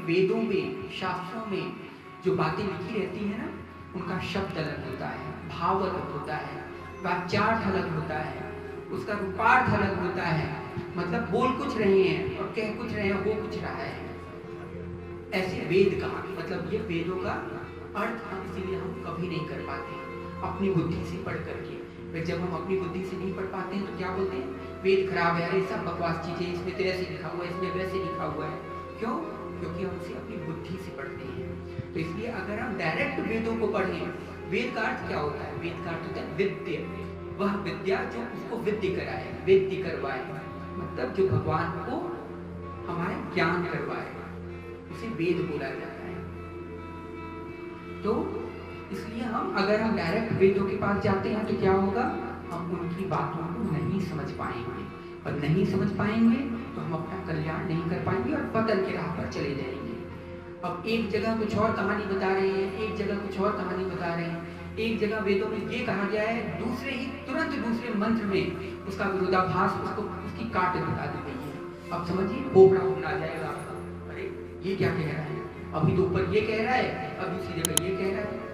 वेदों में, शास्त्रों में जो बातें लिखी रहती हैं ना, उनका शब्द अलग होता है, भाव अलग होता है, वाच्यार्थ अलग होता है, उसका रूपार्थ अलग होता है। मतलब बोल कुछ रहे हैं और कह कुछ रहे हैं, हो कुछ रहा है। ऐसे वेद का मतलब ये वेदों का अर्थ हम इसीलिए हम कभी नहीं कर पाते अपनी बुद्धि से पढ़ करके। फिर जब हम अपनी बुद्धि से नहीं पढ़ पाते हैं तो क्या बोलते हैं, वेद खराब है, अरे सब बकवास चीजें, इसमें तो ऐसे लिखा हुआ है, इसमें वैसे लिखा हुआ है। क्यों? क्योंकि हम उसे अपनी बुद्धि से पढ़ते हैं। तो इसलिए अगर हम डायरेक्ट वेदों को पढ़ें, वेद का अर्थ क्या होता है? वेद का अर्थ होता है विद्य, वह विद्या जो उसको विद्य कराए, वेद्य करवाए, मतलब जो भगवान को हमारे ज्ञान करवाए, उसे वेद बोला जाता है। तो इसलिए अगर हम डायरेक्ट वेदों के पास जाते हैं तो क्या होगा, हम उनकी बातों को नहीं समझ पाएंगे, और नहीं समझ पाएंगे तो हम अपना कल्याण नहीं कर पाएंगे और पतन के राह पर चले जाएंगे। अब एक जगह कुछ और कहानी बता रहे हैं, एक जगह कुछ और कहानी बता रहे हैं। एक जगह वेदों में ये कहा गया है, दूसरे ही तुरंत दूसरे मंत्र में उसका विरोधाभास, उसको उसकी काट बता दी गई है। अब समझिए खोपड़ा घूमना जाएगा आपका, अरे ये क्या कह रहा है, अभी तो ऊपर ये कह रहा है, अब दूसरी जगह ये कह रहा है।